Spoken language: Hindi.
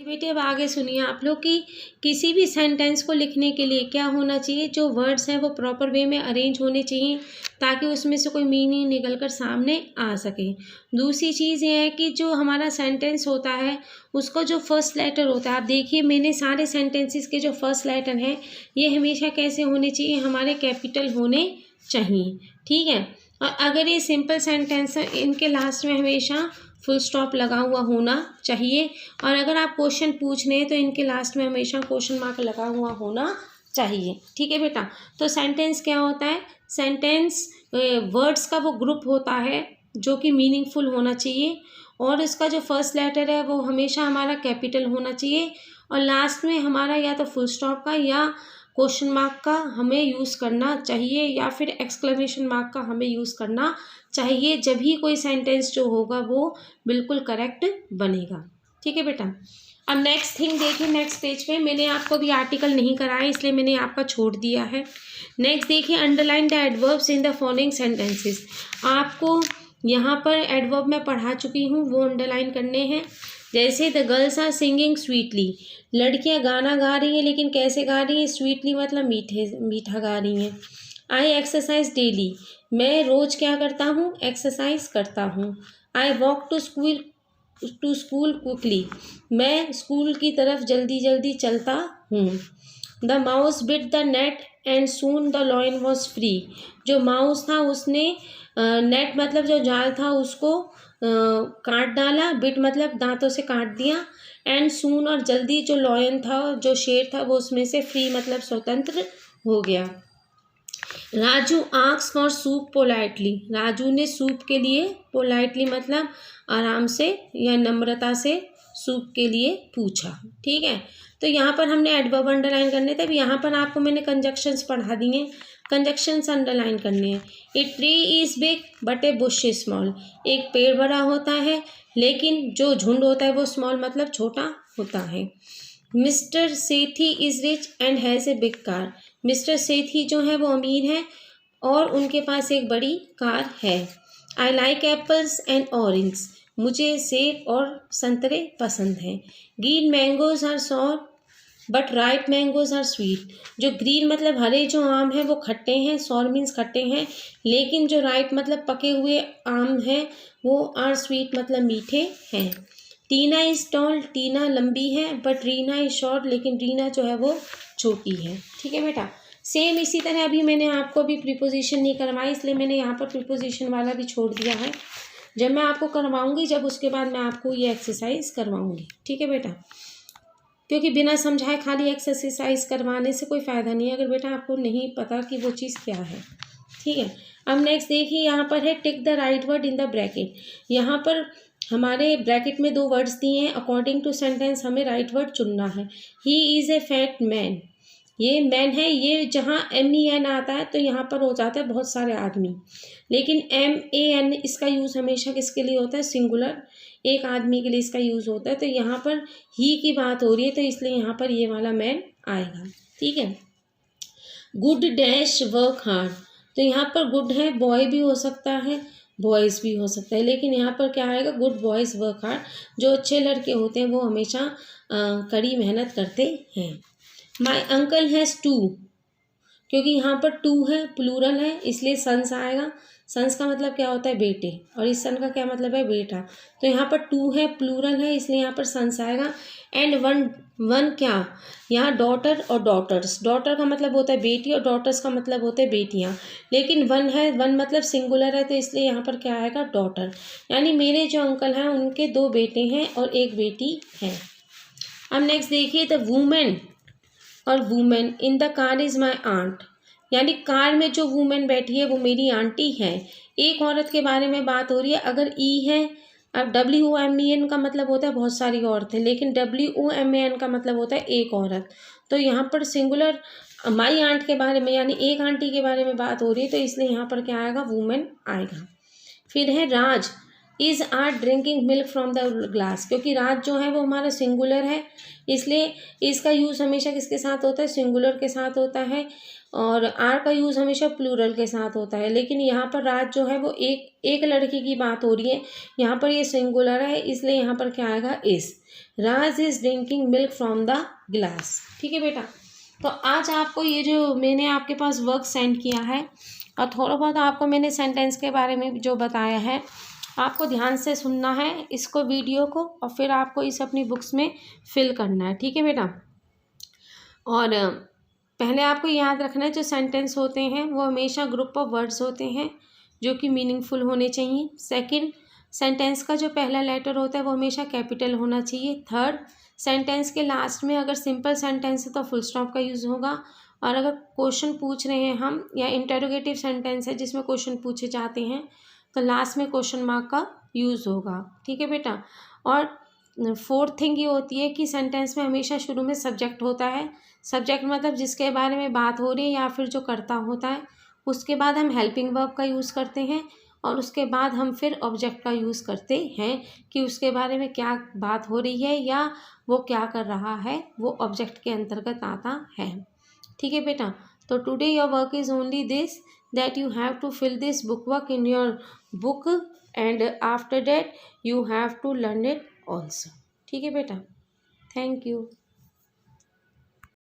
बेटे अब आगे सुनिए आप लोग कि किसी भी सेंटेंस को लिखने के लिए क्या होना चाहिए, जो वर्ड्स हैं वो प्रॉपर वे में अरेंज होने चाहिए ताकि उसमें से कोई मीनिंग निकल कर सामने आ सके। दूसरी चीज़ ये है कि जो हमारा सेंटेंस होता है उसको जो फर्स्ट लेटर होता है, आप देखिए मैंने सारे सेंटेंसेस के जो फर्स्ट लेटर हैं ये हमेशा कैसे होने चाहिए, हमारे कैपिटल होने चाहिए। ठीक है, और अगर ये सिंपल सेंटेंस है इनके लास्ट में हमेशा फुल स्टॉप लगा हुआ होना चाहिए, और अगर आप क्वेश्चन पूछ रहे हैं तो इनके लास्ट में हमेशा क्वेश्चन मार्क लगा हुआ होना चाहिए। ठीक है बेटा, तो सेंटेंस क्या होता है, सेंटेंस वर्ड्स का वो ग्रुप होता है जो कि मीनिंगफुल होना चाहिए, और इसका जो फर्स्ट लेटर है वो हमेशा हमारा कैपिटल होना चाहिए, और लास्ट में हमारा या तो फुल स्टॉप का या क्वेश्चन मार्क का हमें यूज़ करना चाहिए, या फिर एक्सक्लेमेशन मार्क का हमें यूज़ करना चाहिए, जब ही कोई सेंटेंस जो होगा वो बिल्कुल करेक्ट बनेगा। ठीक है बेटा, अब नेक्स्ट थिंग देखिए, नेक्स्ट पेज पे मैंने आपको भी आर्टिकल नहीं कराया इसलिए मैंने आपका छोड़ दिया है। नेक्स्ट देखिए, underline the adverbs in the following sentences. आपको यहाँ पर एडवर्ब मैं पढ़ा चुकी हूँ, वो अंडरलाइन करने हैं। जैसे the girls are singing sweetly, लड़कियाँ गाना गा रही हैं, लेकिन कैसे गा रही हैं, स्वीटली मतलब मीठा गा रही हैं। आई एक्सरसाइज डेली, मैं रोज़ क्या करता हूँ, एक्सरसाइज करता हूँ। I walk to school quickly, मैं स्कूल की तरफ जल्दी जल्दी चलता हूँ। The mouse bit the net and soon the lion was free, जो माउस था उसने नेट मतलब जो जाल था उसको काट डाला, बिट मतलब दांतों से काट दिया, एंड सून और जल्दी जो लॉयन था जो शेर था वो उसमें से फ्री मतलब स्वतंत्र हो गया। Raju asks for soup politely, Raju ने सूप के लिए पोलाइटली मतलब आराम से या नम्रता से सूप के लिए पूछा। ठीक है, तो यहाँ पर हमने एडवर्ब अंडरलाइन करने थे। अब यहाँ पर आपको मैंने कंजक्शंस पढ़ा दिए, कंजक्शंस अंडरलाइन करने हैं। A tree is big but A Bush is small, एक पेड़ बड़ा होता है लेकिन जो झुंड होता है वो स्मॉल मतलब छोटा होता है। Mister Sethi is rich and has a big car, mister Sethi जो है वो अमीर है और उनके पास एक बड़ी कार है। I like apples and orange, मुझे सेब और संतरे पसंद हैं। Green mangoes are sour but ripe mangoes are sweet, जो ग्रीन मतलब हरे जो आम हैं वो खट्टे हैं, सॉर मीन्स खट्टे हैं, लेकिन जो राइप मतलब पके हुए आम हैं वो आर स्वीट मतलब मीठे हैं। टीना इज़ टॉल, टीना लंबी है, बट रीना इज़ शॉर्ट, लेकिन रीना जो है वो छोटी है। ठीक है बेटा, सेम इसी तरह अभी मैंने आपको भी प्रीपोजिशन नहीं करवाई इसलिए मैंने यहाँ पर प्रीपोजिशन वाला भी छोड़ दिया है। जब मैं आपको करवाऊँगी जब उसके बाद मैं आपको ये एक्सरसाइज करवाऊँगी। ठीक है बेटा, क्योंकि बिना समझाए खाली एक्सरसाइज करवाने से कोई फ़ायदा नहीं है अगर बेटा आपको नहीं पता कि वो चीज़ क्या है। ठीक है, अब नेक्स्ट देखिए, यहाँ पर है tick the right word in the bracket. यहाँ पर हमारे ब्रैकेट में 2 वर्ड्स दिए हैं, अकॉर्डिंग टू सेंटेंस हमें राइट वर्ड चुनना है। He is a fat man, ये मैन है, ये जहाँ MEN आता है तो यहाँ पर हो जाता है बहुत सारे आदमी, लेकिन MAN इसका यूज़ हमेशा किसके लिए होता है, सिंगुलर एक आदमी के लिए इसका यूज़ होता है। तो यहाँ पर ही की बात हो रही है तो इसलिए यहाँ पर ये वाला मैन आएगा। ठीक है, गुड डैश वर्क हार्ड, तो यहाँ पर गुड है, बॉय भी हो सकता है, बॉयज़ भी हो सकता है, लेकिन यहाँ पर क्या आएगा, गुड बॉयज़ वर्क हार्ड, जो अच्छे लड़के होते हैं वो हमेशा कड़ी मेहनत करते हैं। माई अंकल हैज़ 2, क्योंकि यहाँ पर 2 है, प्लूरल है, इसलिए सन्स आएगा। सन्स का मतलब क्या होता है, बेटे, और इस सन का क्या मतलब है, बेटा। तो यहाँ पर 2 है, प्लूरल है, इसलिए यहाँ पर सन्स आएगा। एंड वन क्या, यहाँ डॉटर और डॉटर्स, डॉटर का मतलब होता है बेटी और डॉटर्स का मतलब होता है बेटियाँ, लेकिन वन है, वन मतलब सिंगुलर है तो इसलिए यहाँ पर क्या आएगा, डॉटर। यानी मेरे जो अंकल हैं उनके 2 बेटे हैं और 1 बेटी है। अब नेक्स्ट देखिए, द वूमेन और women in the car is my aunt, यानी कार में जो वूमेन बैठी है वो मेरी आंटी है। एक औरत के बारे में बात हो रही है, अगर है, अब WOMEN का मतलब होता है बहुत सारी औरतें, लेकिन WOMAN का मतलब होता है एक औरत। तो यहाँ पर सिंगुलर माई आंट के बारे में यानी एक आंटी के बारे में बात हो रही है तो इसलिए यहाँ पर क्या आएगा, वूमेन आएगा। फिर है Raj, is are drinking milk from the glass, क्योंकि राज जो है वो हमारा सिंगुलर है, इसलिए इसका यूज़ हमेशा किसके साथ होता है, सिंगुलर के साथ होता है, और आर का यूज़ हमेशा प्लूरल के साथ होता है। लेकिन यहाँ पर राज जो है वो एक लड़की की बात हो रही है, यहाँ पर ये सिंगुलर है, इसलिए यहाँ पर क्या आएगा, is. Raj is drinking milk from the glass. ठीक है बेटा, तो आज आपको ये जो मैंने आपके पास वर्क सेंड किया है और थोड़ा बहुत आपको मैंने सेंटेंस के बारे में जो बताया है, आपको ध्यान से सुनना है इसको, वीडियो को, और फिर आपको इस अपनी बुक्स में फिल करना है। ठीक है बेटा, और पहले आपको याद रखना है जो सेंटेंस होते हैं वो हमेशा ग्रुप ऑफ वर्ड्स होते हैं जो कि मीनिंगफुल होने चाहिए। सेकंड, सेंटेंस का जो पहला लेटर होता है वो हमेशा कैपिटल होना चाहिए। थर्ड, सेंटेंस के लास्ट में अगर सिंपल सेंटेंस है तो फुल स्टॉप का यूज़ होगा, और अगर क्वेश्चन पूछ रहे हैं हम या इंटरोगेटिव सेंटेंस है जिसमें क्वेश्चन पूछे जाते हैं तो लास्ट में क्वेश्चन मार्क का यूज़ होगा। ठीक है बेटा, और फोर्थ थिंग ये होती है कि सेंटेंस में हमेशा शुरू में सब्जेक्ट होता है। सब्जेक्ट मतलब जिसके बारे में बात हो रही है या फिर जो करता होता है, उसके बाद हम हेल्पिंग वर्ब का यूज़ करते हैं, और उसके बाद हम फिर ऑब्जेक्ट का यूज़ करते हैं कि उसके बारे में क्या बात हो रही है या वो क्या कर रहा है, वो ऑब्जेक्ट के अंतर्गत आता है। ठीक है बेटा, तो today your work is only this, that you have to fill this book work in your book, and after that you have to learn it also. ठीक है बेटा, थैंक यू।